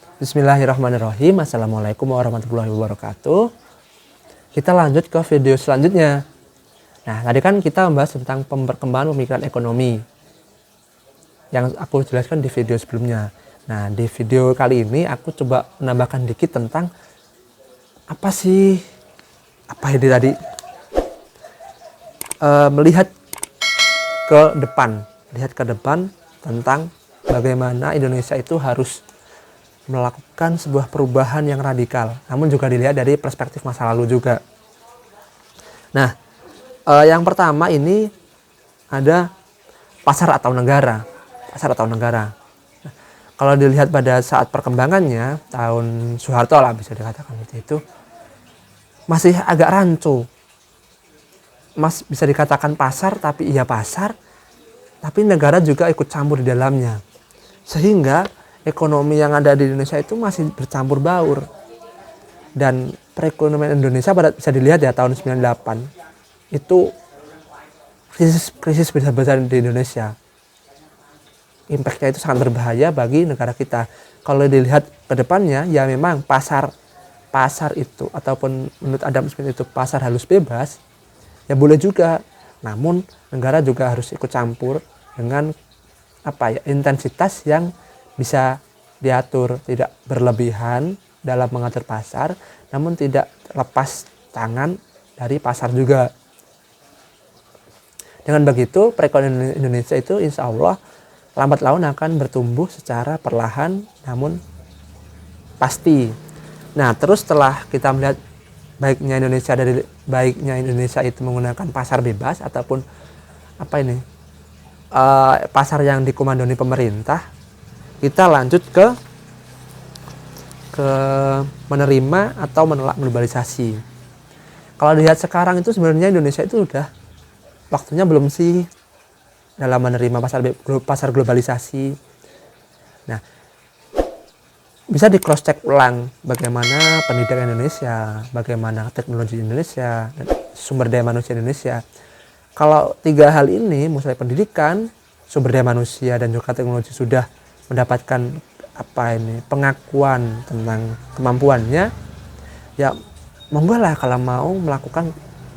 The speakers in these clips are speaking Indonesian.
Bismillahirrahmanirrahim. Assalamualaikum warahmatullahi wabarakatuh. Kita lanjut ke video selanjutnya. Nah, tadi kan kita membahas tentang perkembangan pemikiran ekonomi yang aku jelaskan di video sebelumnya. Nah, di video kali ini aku coba menambahkan dikit tentang apa ini tadi, melihat ke depan tentang bagaimana Indonesia itu harus melakukan sebuah perubahan yang radikal, namun juga dilihat dari perspektif masa lalu juga. Nah, yang pertama ini ada pasar atau negara. Nah, kalau dilihat pada saat perkembangannya tahun Soeharto lah bisa dikatakan itu masih agak rancu. Bisa dikatakan pasar, tapi iya pasar, tapi negara juga ikut campur di dalamnya. Sehingga ekonomi yang ada di Indonesia itu masih bercampur baur. Dan perekonomian Indonesia bisa dilihat ya tahun 98 itu krisis besar-besar di Indonesia. Impactnya itu sangat berbahaya bagi negara kita. Kalau dilihat ke depannya ya memang pasar itu ataupun menurut Adam Smith itu pasar halus bebas ya boleh juga. Namun negara juga harus ikut campur dengan intensitas yang bisa diatur, tidak berlebihan dalam mengatur pasar, namun tidak lepas tangan dari pasar juga. Dengan begitu, perekonomian Indonesia itu insya Allah lambat laun akan bertumbuh secara perlahan, namun pasti. Nah, terus setelah kita melihat baiknya Indonesia itu menggunakan pasar bebas ataupun pasar yang dikomandoi pemerintah, kita lanjut ke menerima atau menolak globalisasi. Kalau dilihat sekarang itu sebenarnya Indonesia itu udah waktunya belum sih dalam menerima pasar globalisasi. Nah, bisa di cross check ulang bagaimana pendidikan Indonesia, bagaimana teknologi Indonesia, dan sumber daya manusia Indonesia. Kalau tiga hal ini, mulai pendidikan, sumber daya manusia, dan juga teknologi sudah mendapatkan pengakuan tentang kemampuannya, ya monggo lah kalau mau melakukan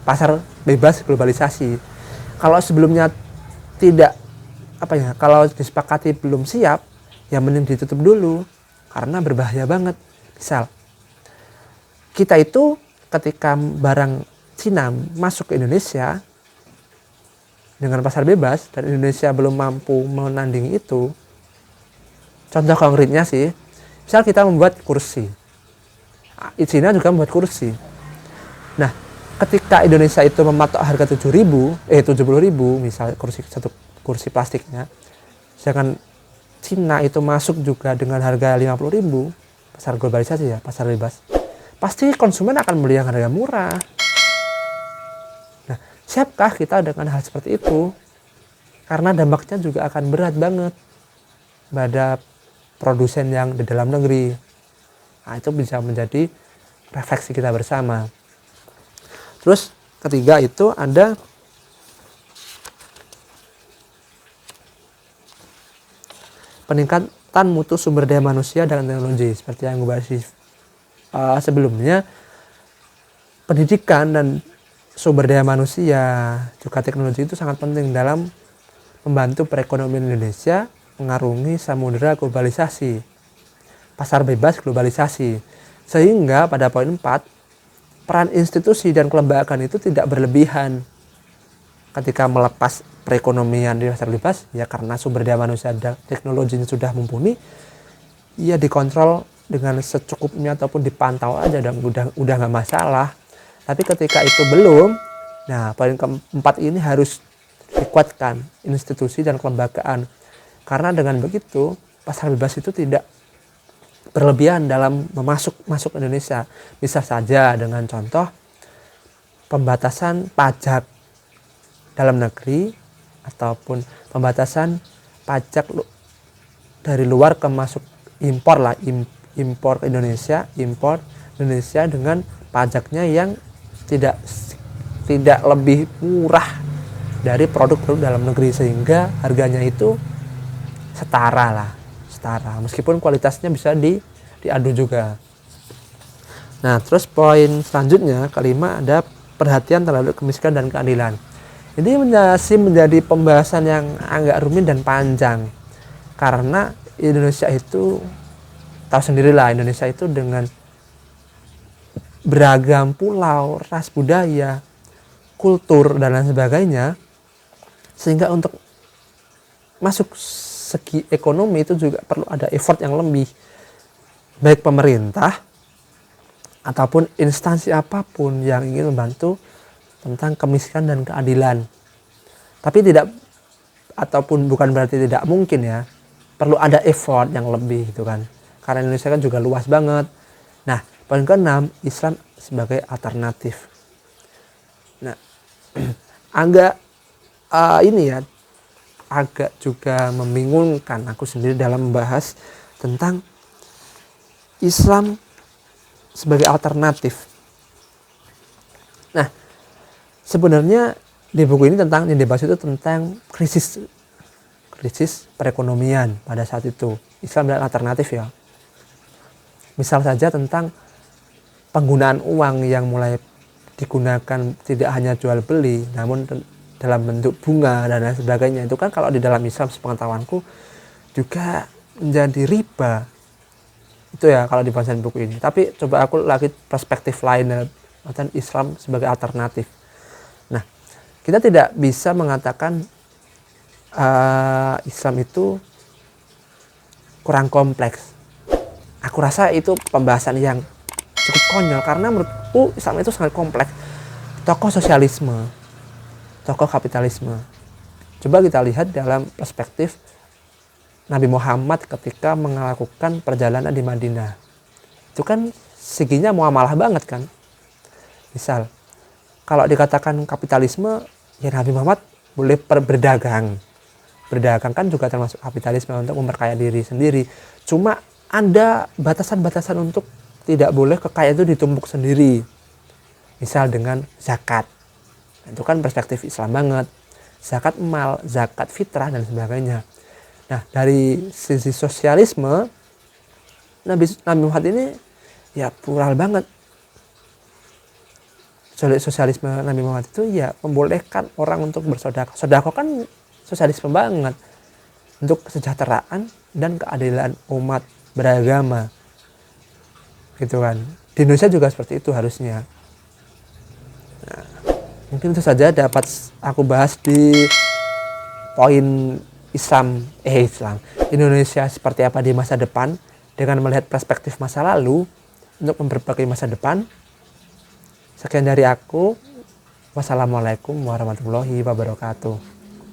pasar bebas globalisasi. Kalau sebelumnya tidak kalau disepakati belum siap, ya mending ditutup dulu karena berbahaya banget. Misal kita itu ketika barang Cina masuk ke Indonesia dengan pasar bebas dan Indonesia belum mampu menandingi itu. Contoh konkretnya sih, misal kita membuat kursi, Cina juga membuat kursi. Nah, ketika Indonesia itu mematok harga 70.000 misal satu kursi plastiknya, sedangkan Cina itu masuk juga dengan harga 50.000, pasar globalisasi ya, pasar bebas, pasti konsumen akan beli yang harga murah. Nah, siapkah kita dengan hal seperti itu? Karena dampaknya juga akan berat banget pada produsen yang di dalam negeri. Nah, itu bisa menjadi refleksi kita bersama. Terus ketiga itu ada peningkatan mutu sumber daya manusia dan teknologi. Seperti yang gue bahas sebelumnya, pendidikan dan sumber daya manusia juga teknologi itu sangat penting dalam membantu perekonomian Indonesia mengarungi samudera globalisasi, pasar bebas globalisasi. Sehingga pada poin 4, peran institusi dan kelembagaan itu tidak berlebihan ketika melepas perekonomian di pasar bebas, ya karena sumber daya manusia dan teknologinya sudah mumpuni, ya dikontrol dengan secukupnya ataupun dipantau aja dan udah nggak masalah. Tapi ketika itu belum, nah poin keempat ini harus dikuatkan institusi dan kelembagaan. Karena dengan begitu pasar bebas itu tidak berlebihan dalam masuk Indonesia. Bisa saja dengan contoh pembatasan pajak dalam negeri ataupun pembatasan pajak dari luar ke masuk impor ke Indonesia, impor Indonesia dengan pajaknya yang tidak lebih murah dari produk-produk dalam negeri, sehingga harganya itu setara meskipun kualitasnya bisa diadu juga. Nah, terus poin selanjutnya, kelima, ada perhatian terhadap kemiskinan dan keadilan. Ini masih menjadi pembahasan yang agak rumit dan panjang. Karena Indonesia itu, tahu sendirilah, Indonesia itu dengan beragam pulau, ras, budaya, kultur, dan lain sebagainya. Sehingga untuk masuk segi ekonomi itu juga perlu ada effort yang lebih. Baik pemerintah ataupun instansi apapun yang ingin membantu tentang kemiskinan dan keadilan. Tapi tidak, ataupun bukan berarti tidak mungkin ya, perlu ada effort yang lebih gitu kan. Karena Indonesia kan juga luas banget. Nah, poin keenam, Islam sebagai alternatif. Nah, agak ini ya, agak juga membingungkan aku sendiri dalam membahas tentang Islam sebagai alternatif. Nah, sebenarnya di buku ini tentang yang dibahas itu tentang krisis perekonomian pada saat itu. Islam dan alternatif ya. Misal saja tentang penggunaan uang yang mulai digunakan tidak hanya jual beli, namun dalam bentuk bunga dan lain sebagainya. Itu kan kalau di dalam Islam sepengetahuanku juga menjadi riba. Itu ya kalau di bahasan buku ini. Tapi coba aku lagi perspektif lain tentang Islam sebagai alternatif. Nah, kita tidak bisa mengatakan Islam itu kurang kompleks. Aku rasa itu pembahasan yang cukup konyol karena menurutku Islam itu sangat kompleks. Tokoh sosialisme, tokoh kapitalisme. Coba kita lihat dalam perspektif Nabi Muhammad ketika melakukan perjalanan di Madinah. Itu kan seginya muamalah banget kan. Misal, kalau dikatakan kapitalisme, ya Nabi Muhammad boleh berdagang. Berdagang kan juga termasuk kapitalisme untuk memperkaya diri sendiri. Cuma ada batasan-batasan untuk tidak boleh kekayaan itu ditumpuk sendiri. Misal dengan zakat. Itu kan perspektif Islam banget. Zakat mal, zakat fitrah dan sebagainya. Nah, dari sisi sosialisme, Nabi Muhammad ini ya plural banget. Sosialisme Nabi Muhammad itu ya membolehkan orang untuk bersedekah. Sedekah kan sosialisme banget. Untuk kesejahteraan dan keadilan umat beragama. Gitu kan. Di Indonesia juga seperti itu harusnya. Nah, mungkin itu saja dapat aku bahas di poin Islam Indonesia seperti apa di masa depan dengan melihat perspektif masa lalu untuk memperbaiki masa depan. Sekian dari aku. Wassalamualaikum warahmatullahi wabarakatuh.